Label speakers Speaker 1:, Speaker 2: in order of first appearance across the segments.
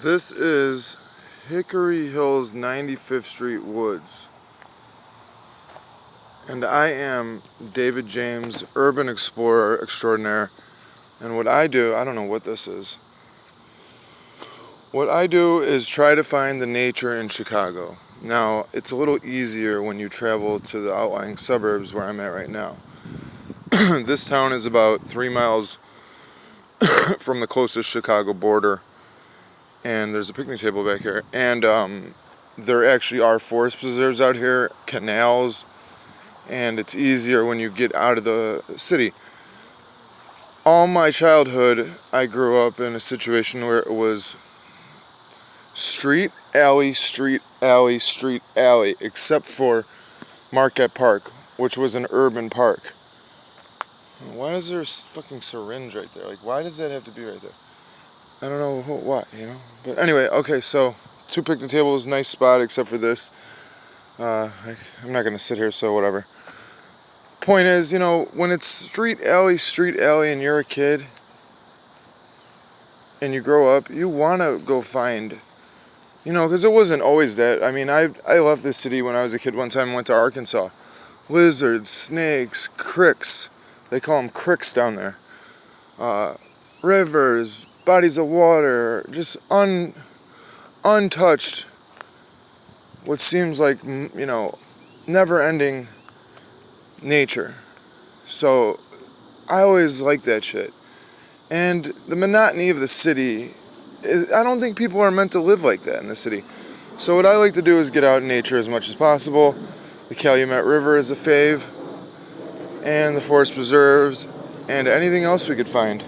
Speaker 1: This is Hickory Hills 95th Street Woods. And I am David James, urban explorer extraordinaire. And what I do, I don't know what this is. What I do is try to find the nature in Chicago. Now, it's a little easier when you travel to the outlying suburbs where I'm at right now. This town is about 3 miles from the closest Chicago border. And there's a picnic table back here. And there actually are forest preserves out here, canals, and it's easier when you get out of the city. All my childhood, I grew up in a situation where it was street, alley, street, alley, street, alley, except for Marquette Park, which was an urban park. Why is there a fucking syringe right there? Like, why does that have to be right there? I don't know why, you know? But anyway, okay, so 2 picnic tables, nice spot, except for this. I'm not going to sit here, so whatever. Point is, you know, when it's street, alley, and you're a kid, and you grow up, you want to go find, you know, because it wasn't always that. I mean, I left the city when I was a kid one time and went to Arkansas. Lizards, snakes, cricks. They call them cricks down there. Rivers, bodies of water, just untouched, what seems like, you know, never-ending nature. So I always liked that shit. And the monotony of the city is, I don't think people are meant to live like that in the city. So what I like to do is get out in nature as much as possible. The Calumet River is a fave, and the forest preserves, and anything else we could find.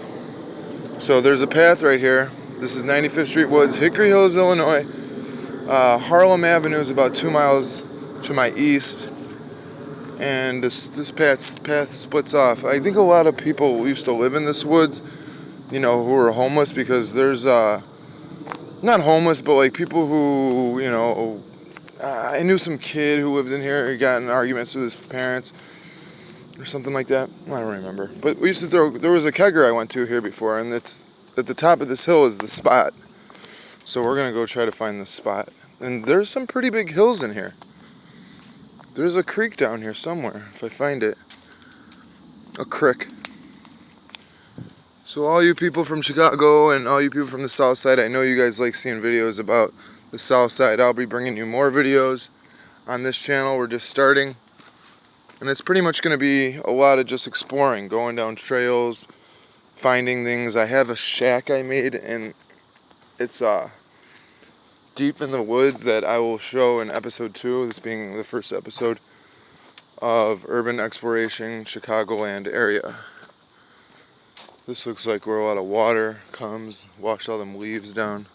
Speaker 1: So there's a path right here. This is 95th Street Woods, Hickory Hills, Illinois. Harlem Avenue is about 2 miles to my east. And this path splits off. I think a lot of people used to live in this woods, you know, who are homeless, because there's, not homeless, but like people who, you know, I knew some kid who lived in here, he got in arguments with his parents, or something like that. I don't remember. But we used to there was a kegger I went to here before, and it's at the top of this hill is the spot. So we're going to go try to find this spot. And there's some pretty big hills in here. There's a creek down here somewhere, if I find it. A creek. So all you people from Chicago and all you people from the South Side, I know you guys like seeing videos about the South Side. I'll be bringing you more videos on this channel. We're just starting. And it's pretty much going to be a lot of just exploring, going down trails, finding things. I have a shack I made, and it's deep in the woods that I will show in episode 2, this being the first episode of Urban Exploration Chicagoland area. This looks like where a lot of water comes, wash all them leaves down.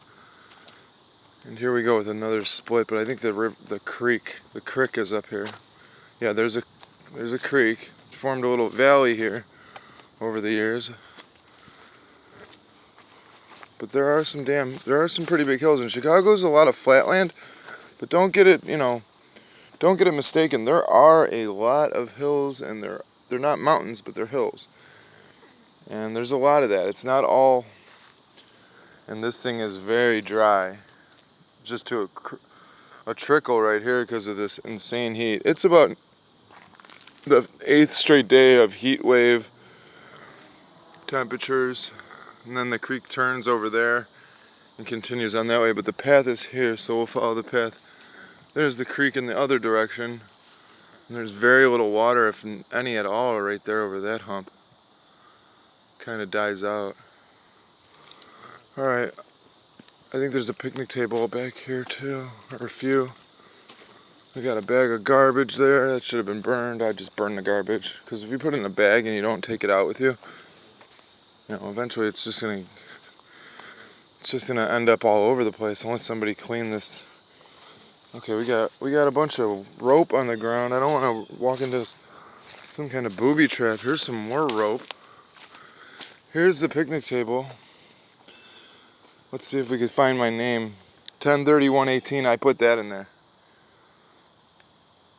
Speaker 1: And here we go with another split, but I think the creek is up here. Yeah, there's a creek. It formed a little valley here over the years. But there are some pretty big hills. In Chicago's a lot of flatland, but don't get it mistaken. There are a lot of hills, and they're not mountains, but they're hills. And there's a lot of that. It's not all, and this thing is very dry. Just to a trickle right here because of this insane heat. It's about the 8th straight day of heat wave temperatures. And then the creek turns over there and continues on that way. But the path is here, so we'll follow the path. There's the creek in the other direction. And there's very little water, if any at all, right there over that hump. Kind of dies out. Alright. I think there's a picnic table back here too, or a few. We got a bag of garbage there. That should have been burned. I just burned the garbage. Because if you put it in a bag and you don't take it out with you, you know, eventually it's just gonna end up all over the place unless somebody cleaned this. Okay, we got a bunch of rope on the ground. I don't want to walk into some kind of booby trap. Here's some more rope. Here's the picnic table. Let's see if we can find my name. 10/31/18. I put that in there.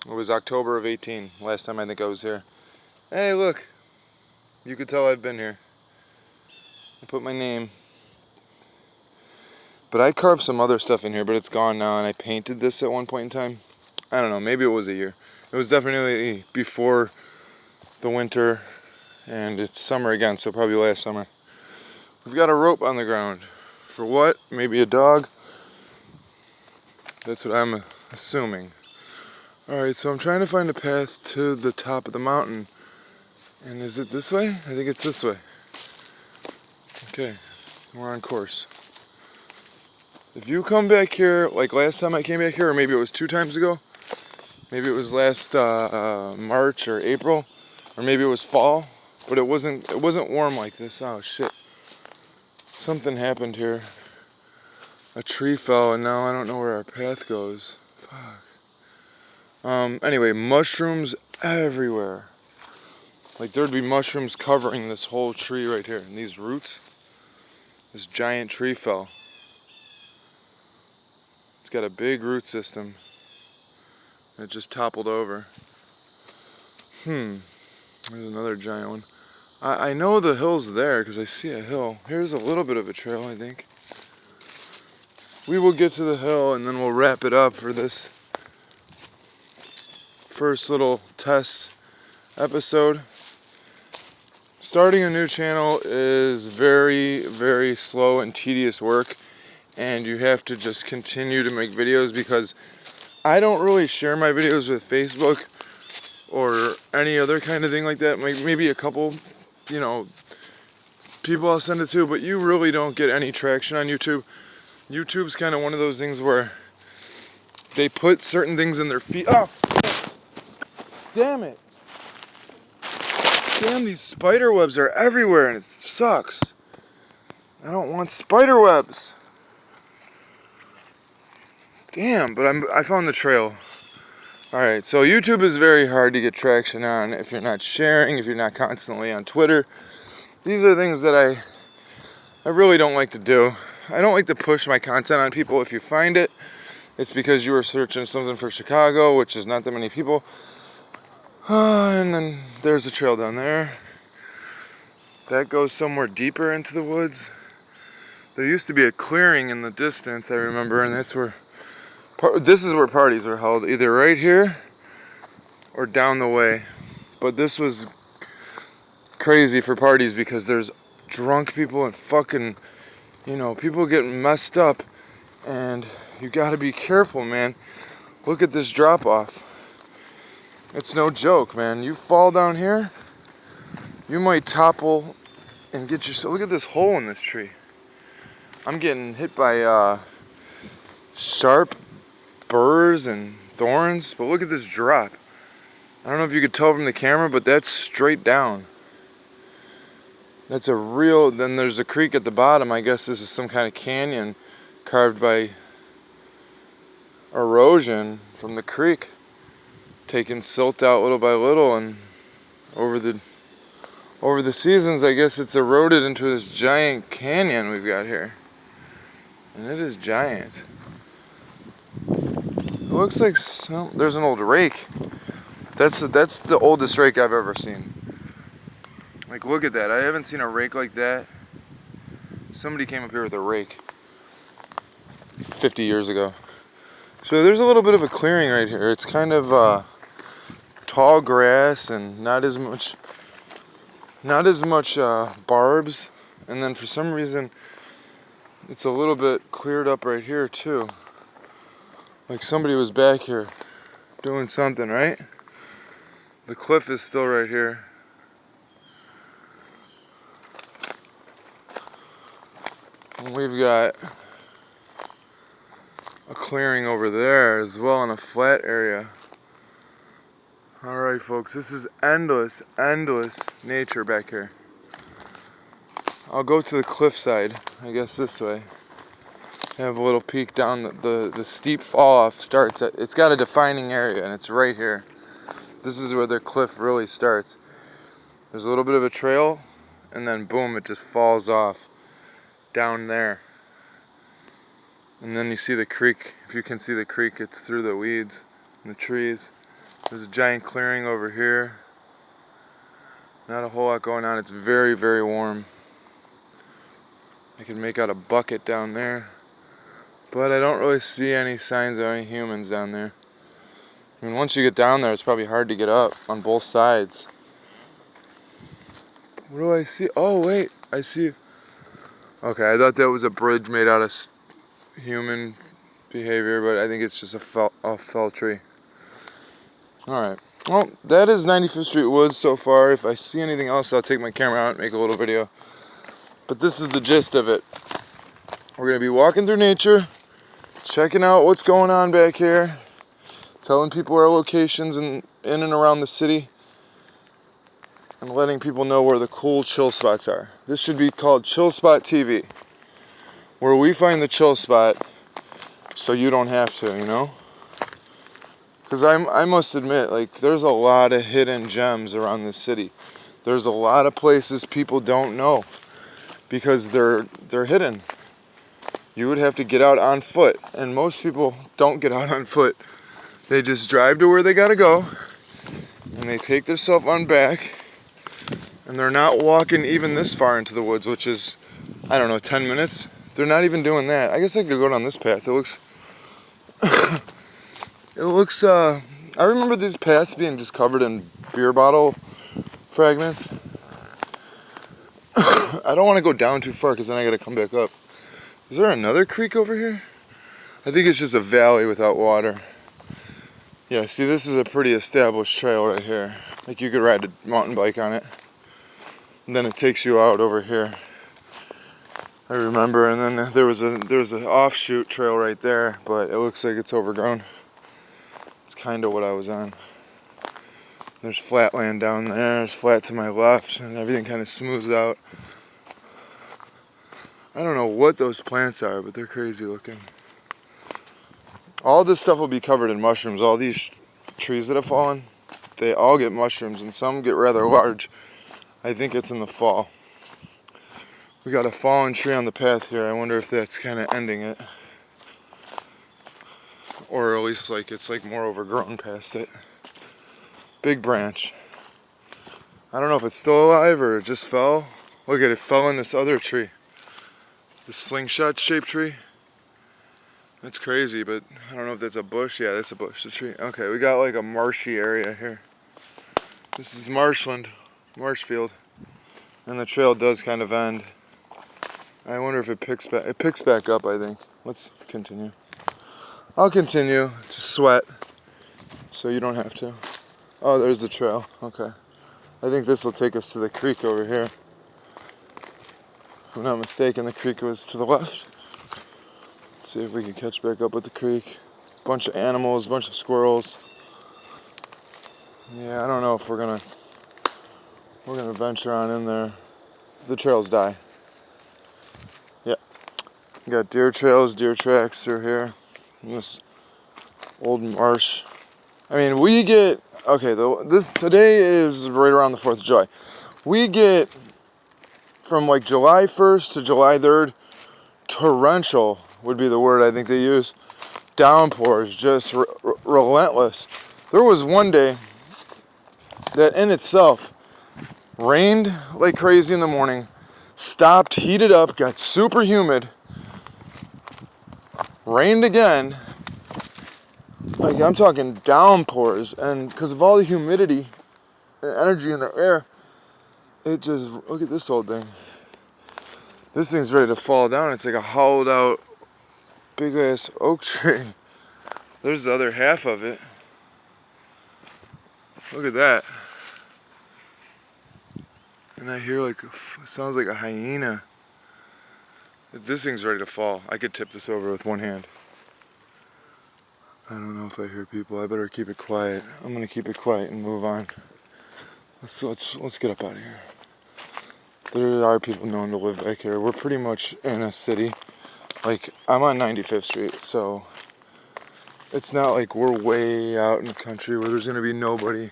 Speaker 1: It was October of 18. Last time I think I was here. Hey, look. You could tell I've been here. I put my name. But I carved some other stuff in here, but it's gone now, and I painted this at one point in time. I don't know, maybe it was a year. It was definitely before the winter, and it's summer again, so probably last summer. We've got a rope on the ground. For what? Maybe a dog? That's what I'm assuming. Alright, so I'm trying to find a path to the top of the mountain. And is it this way? I think it's this way. Okay, we're on course. If you come back here, like last time I came back here, or maybe it was 2 times ago, maybe it was last March or April, or maybe it was fall, but it wasn't warm like this. Oh shit. Something happened here. A tree fell, and now I don't know where our path goes. Fuck. Anyway, mushrooms everywhere. Like there'd be mushrooms covering this whole tree right here. And these roots, this giant tree fell. It's got a big root system. It just toppled over. There's another giant one. I know the hill's there because I see a hill. Here's a little bit of a trail, I think. We will get to the hill and then we'll wrap it up for this first little test episode. Starting a new channel is very, very slow and tedious work, and you have to just continue to make videos because I don't really share my videos with Facebook or any other kind of thing like that. Maybe a couple, people I'll send it to, but you really don't get any traction on YouTube. YouTube's kind of one of those things where they put certain things in their feed. Oh, damn it. Damn, these spider webs are everywhere and it sucks. I don't want spider webs. Damn, but I found the trail. Alright, so YouTube is very hard to get traction on if you're not sharing, if you're not constantly on Twitter. These are things that I really don't like to do. I don't like to push my content on people. If you find it, it's because you were searching something for Chicago, which is not that many people. And then there's a trail down there. That goes somewhere deeper into the woods. There used to be a clearing in the distance, I remember, and that's where... This is where parties were held, either right here or down the way. But this was crazy for parties because there's drunk people and fucking, people getting messed up. And you gotta be careful, man. Look at this drop off. It's no joke, man. You fall down here, you might topple and get yourself... Look at this hole in this tree. I'm getting hit by sharp burrs and thorns, but look at this drop. I don't know if you could tell from the camera, but that's straight down. That's a real... Then there's a creek at the bottom. I guess this is some kind of canyon carved by erosion from the creek, taking silt out little by little, and over the seasons, I guess it's eroded into this giant canyon we've got here. And it is giant. It looks like there's an old rake. That's the oldest rake I've ever seen. Like, look at that. I haven't seen a rake like that. Somebody came up here with a rake 50 years ago. So there's a little bit of a clearing right here. It's kind of tall grass and not as much barbs. And then for some reason, it's a little bit cleared up right here too. Like somebody was back here doing something, right? The cliff is still right here. And we've got a clearing over there as well in a flat area. Alright folks, this is endless nature back here. I'll go to the cliffside, I guess this way. Have a little peek down. The steep fall off starts at, it's got a defining area and it's right here. This is where the cliff really starts. There's a little bit of a trail and then boom, it just falls off down there. And then you see the creek. If you can see the creek, it's through the weeds and the trees. There's a giant clearing over here. Not a whole lot going on. It's very, very warm. I can make out a bucket down there. But I don't really see any signs of any humans down there. I mean, once you get down there, it's probably hard to get up on both sides. What do I see? Oh, wait, I see. Okay, I thought that was a bridge made out of human behavior, but I think it's just a fell tree. Alright, well, that is 95th Street Woods so far. If I see anything else, I'll take my camera out and make a little video. But this is the gist of it. We're going to be walking through nature, checking out what's going on back here, telling people our locations in and around the city, and letting people know where the cool chill spots are. This should be called Chill Spot TV, where we find the chill spot so you don't have to, you know? Because I must admit, like, there's a lot of hidden gems around this city. There's a lot of places people don't know because they're hidden. You would have to get out on foot, and most people don't get out on foot. They just drive to where they gotta go, and they take themselves on back, and they're not walking even this far into the woods, which is, I don't know, 10 minutes. They're not even doing that. I guess I could go down this path. It looks, I remember these paths being just covered in beer bottle fragments. I don't want to go down too far because then I got to come back up. Is there another creek over here? I think it's just a valley without water. Yeah, see, this is a pretty established trail right here. Like, you could ride a mountain bike on it. And then it takes you out over here. I remember, and then there was an offshoot trail right there, but it looks like it's overgrown. It's kind of what I was on. There's flat land down there, there's flat to my left, and everything kind of smooths out. I don't know what those plants are, but they're crazy looking. All this stuff will be covered in mushrooms. All these trees that have fallen, they all get mushrooms, and some get rather large. I think it's in the fall. We got a fallen tree on the path here. I wonder if that's kind of ending it. Or at least like it's like more overgrown past it. Big branch. I don't know if it's still alive or it just fell. Look at it, fell in this other tree. This slingshot shaped tree. That's crazy, but I don't know if that's a bush. Yeah, that's a bush, the tree. Okay, we got like a marshy area here. This is marshland, marsh field. And the trail does kind of end. I wonder if it picks back. It picks back up, I think. Let's continue. I'll continue to sweat so you don't have to. Oh, there's the trail. Okay. I think this will take us to the creek over here. If I'm not mistaken, the creek was to the left. Let's see if we can catch back up with the creek. Bunch of animals, bunch of squirrels. Yeah, I don't know if we're gonna venture on in there. The trails die. Yeah. We got deer trails, deer tracks through here. In this old marsh. I mean, we get, okay, today is right around the 4th of July. We get from like July 1st to July 3rd, torrential would be the word I think they use. Downpours, just relentless. There was one day that in itself rained like crazy in the morning, stopped, heated up, got super humid, rained again. Like, I'm talking downpours, and because of all the humidity and energy in the air, it just, look at this old thing. This thing's ready to fall down. It's like a hollowed out big ass oak tree. There's the other half of it. Look at that. And I hear like, it sounds like a hyena. This thing's ready to fall. I could tip this over with one hand. I don't know if I hear people. I better keep it quiet. I'm gonna keep it quiet and move on. Let's get up out of here. There are people known to live back here. We're pretty much in a city. Like, I'm on 95th Street, so it's not like we're way out in the country where there's gonna be nobody.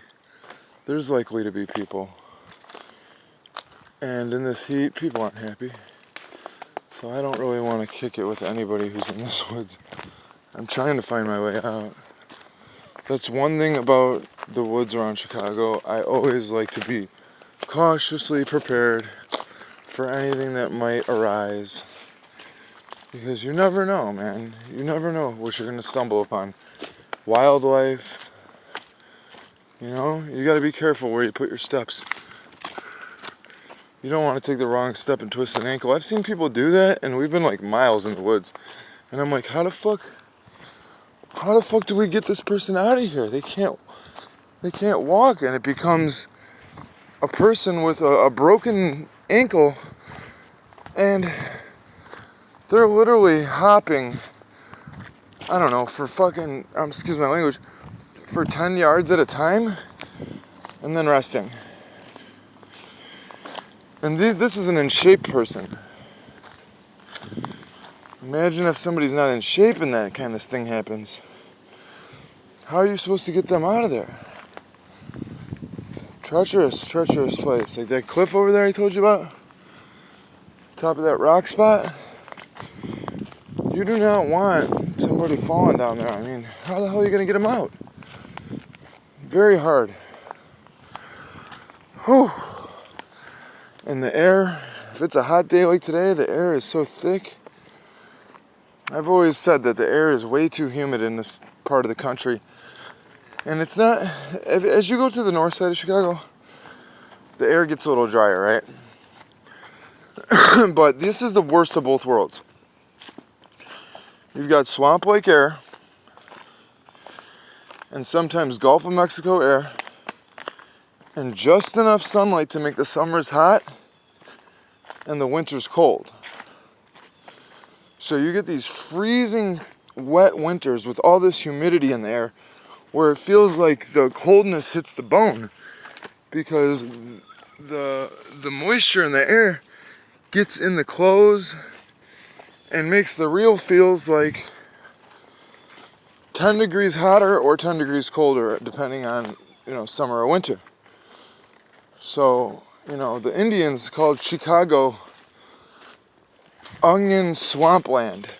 Speaker 1: There's likely to be people. And in this heat, people aren't happy. So I don't really want to kick it with anybody who's in this woods. I'm trying to find my way out. That's one thing about the woods around Chicago. I always like to be cautiously prepared for anything that might arise. Because you never know, man. You never know what you're going to stumble upon. Wildlife. You know, you got to be careful where you put your steps. You don't want to take the wrong step and twist an ankle. I've seen people do that, and we've been like miles in the woods. And I'm like, how the fuck do we get this person out of here? They can't walk, and it becomes a person with a broken ankle, and they're literally hopping, I don't know, for fucking, excuse my language, for 10 yards at a time, and then resting. And this is an in shape person. Imagine if somebody's not in shape and that kind of thing happens. How are you supposed to get them out of there? Treacherous place. Like that cliff over there I told you about? Top of that rock spot? You do not want somebody falling down there. I mean, how the hell are you going to get them out? Very hard. Whew. And the air, if it's a hot day like today, the air is so thick. I've always said that the air is way too humid in this part of the country. And it's not, as you go to the north side of Chicago, the air gets a little drier, right? But this is the worst of both worlds. You've got swamp-like air, and sometimes Gulf of Mexico air, and just enough sunlight to make the summers hot and the winters cold. So you get these freezing wet winters with all this humidity in the air, where it feels like the coldness hits the bone because the moisture in the air gets in the clothes and makes the real feels like 10 degrees hotter or 10 degrees colder, depending on, summer or winter. So, the Indians called Chicago onion swampland,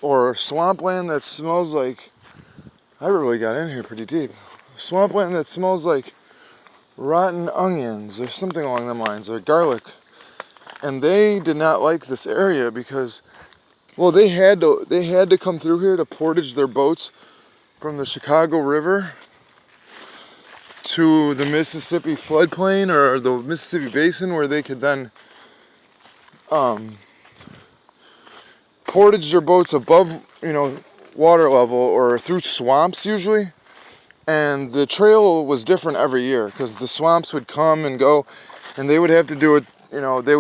Speaker 1: or swampland that smells like, I really got in here pretty deep, swampland that smells like rotten onions or something along them lines, or garlic. And they did not like this area because, well, they had to come through here to portage their boats from the Chicago River to the Mississippi floodplain or the Mississippi Basin, where they could then portage their boats above, water level or through swamps usually. And the trail was different every year because the swamps would come and go, and they would have to do it, they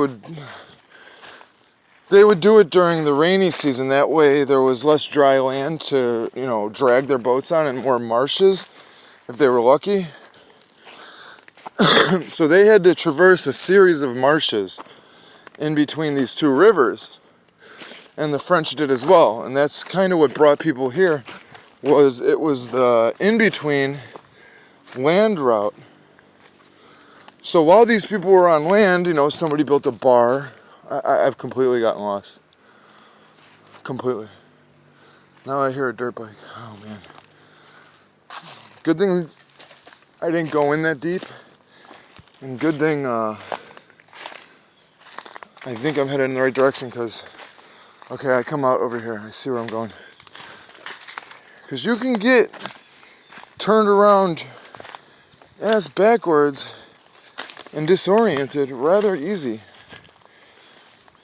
Speaker 1: would do it during the rainy season. That way there was less dry land to, drag their boats on, and more marshes if they were lucky. So they had to traverse a series of marshes in between these two rivers. And the French did as well. And that's kind of what brought people here. It was the in-between land route. So while these people were on land, somebody built a bar. I've completely gotten lost. Completely. Now I hear a dirt bike. Oh, man. Good thing I didn't go in that deep. And good thing I think I'm headed in the right direction because, okay, I come out over here. I see where I'm going. Because you can get turned around ass backwards and disoriented rather easy.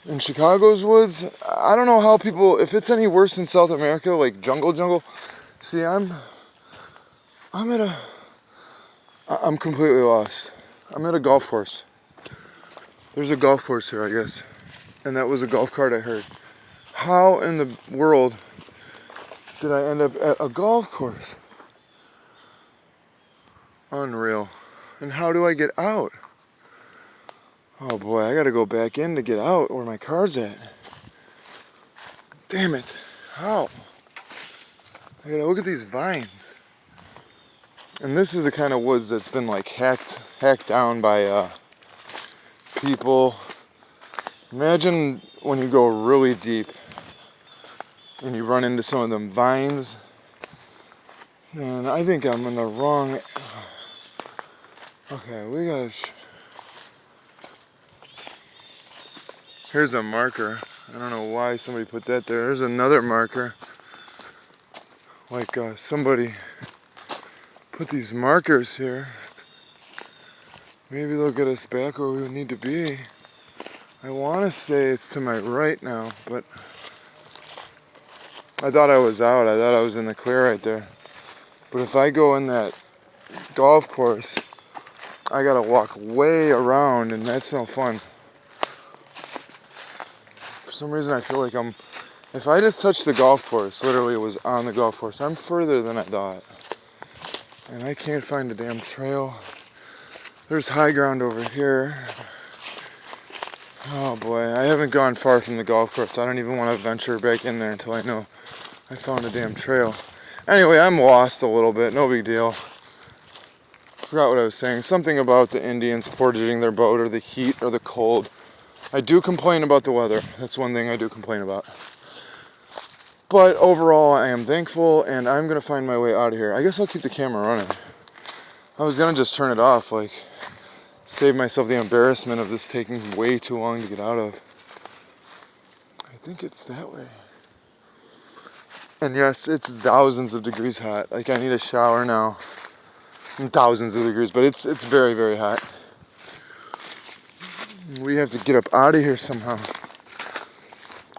Speaker 1: In Chicago's woods, I don't know how people, if it's any worse in South America, like jungle. See, I'm completely lost. I'm at a golf course. There's a golf course here, I guess. And that was a golf cart I heard. How in the world did I end up at a golf course? Unreal. And how do I get out? Oh boy, I gotta go back in to get out where my car's at. Damn it. How? I gotta look at these vines. And this is the kind of woods that's been like hacked down by people. Imagine when you go really deep and you run into some of them vines. Man, I think I'm in the wrong... Okay, we gotta... Here's a marker. I don't know why somebody put that there. There's another marker. Like somebody put these markers here. Maybe they'll get us back where we need to be. I want to say it's to my right now, but I thought I was out. I thought I was in the clear right there. But if I go in that golf course, I gotta walk way around, and that's no fun. For some reason, I feel like if I just touched the golf course, literally it was on the golf course, I'm further than I thought. And I can't find a damn trail. There's high ground over here. Oh boy, I haven't gone far from the golf course. I don't even want to venture back in there until I know I found a damn trail. Anyway, I'm lost a little bit, no big deal. Forgot what I was saying. Something about the Indians portaging their boat, or the heat, or the cold. I do complain about the weather. That's one thing I do complain about. But overall, I am thankful, and I'm going to find my way out of here. I guess I'll keep the camera running. I was going to just turn it off, like, save myself the embarrassment of this taking way too long to get out of. I think it's that way. And yes, it's thousands of degrees hot. Like, I need a shower now. Thousands of degrees, but it's very, very hot. We have to get up out of here somehow.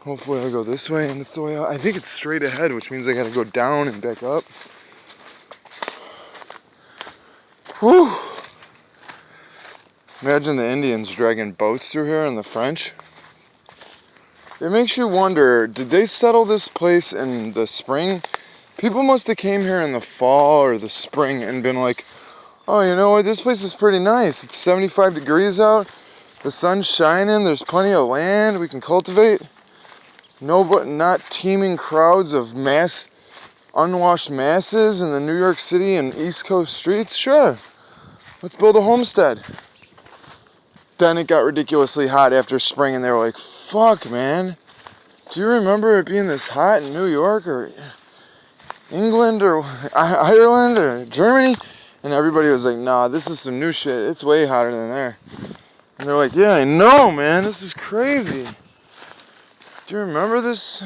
Speaker 1: Hopefully I go this way and it's the way out. I think it's straight ahead, which means I gotta go down and back up. Whew. Imagine the Indians dragging boats through here and the French. It makes you wonder, did they settle this place in the spring? People must have came here in the fall or the spring and been like, oh, you know what, this place is pretty nice. It's 75 degrees out, the sun's shining, there's plenty of land we can cultivate. No, but not teeming crowds of unwashed masses in the New York City and East Coast streets. Sure, let's build a homestead. Then it got ridiculously hot after spring, and they were like, fuck, man. Do you remember it being this hot in New York or England or Ireland or Germany? And everybody was like, nah, this is some new shit. It's way hotter than there. And they're like, yeah, I know, man. This is crazy. Do you remember this?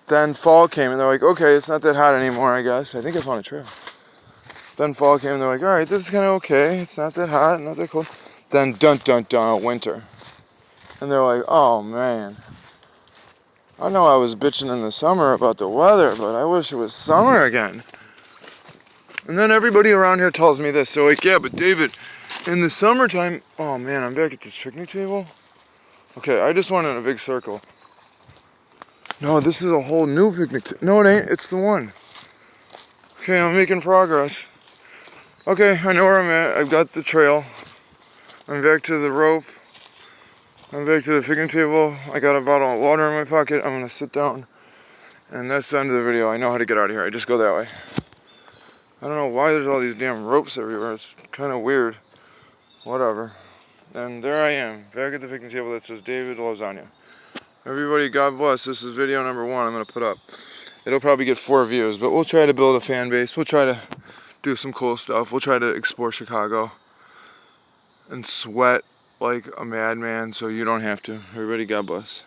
Speaker 1: Then fall came, and they're like, okay, it's not that hot anymore, I guess. I think I found a trail. Then fall came, and they're like, all right, this is kind of okay. It's not that hot, not that cold. Then winter. And they're like, oh, man. I know I was bitching in the summer about the weather, but I wish it was summer again. And then everybody around here tells me this. They're like, yeah, but David, in the summertime... Oh, man, I'm back at this picnic table. Okay, I just went in a big circle. No, this is a whole new picnic No, it ain't. It's the one. Okay, I'm making progress. Okay, I know where I'm at. I've got the trail. I'm back to the rope. I'm back to the picnic table. I got a bottle of water in my pocket. I'm going to sit down. And that's the end of the video. I know how to get out of here. I just go that way. I don't know why there's all these damn ropes everywhere. It's kind of weird. Whatever. And there I am, back at the picnic table that says David Lasagna. Everybody, God bless. This is video number 1 I'm going to put up. It'll probably get 4 views, but we'll try to build a fan base. We'll try to do some cool stuff. We'll try to explore Chicago and sweat like a madman so you don't have to. Everybody, God bless.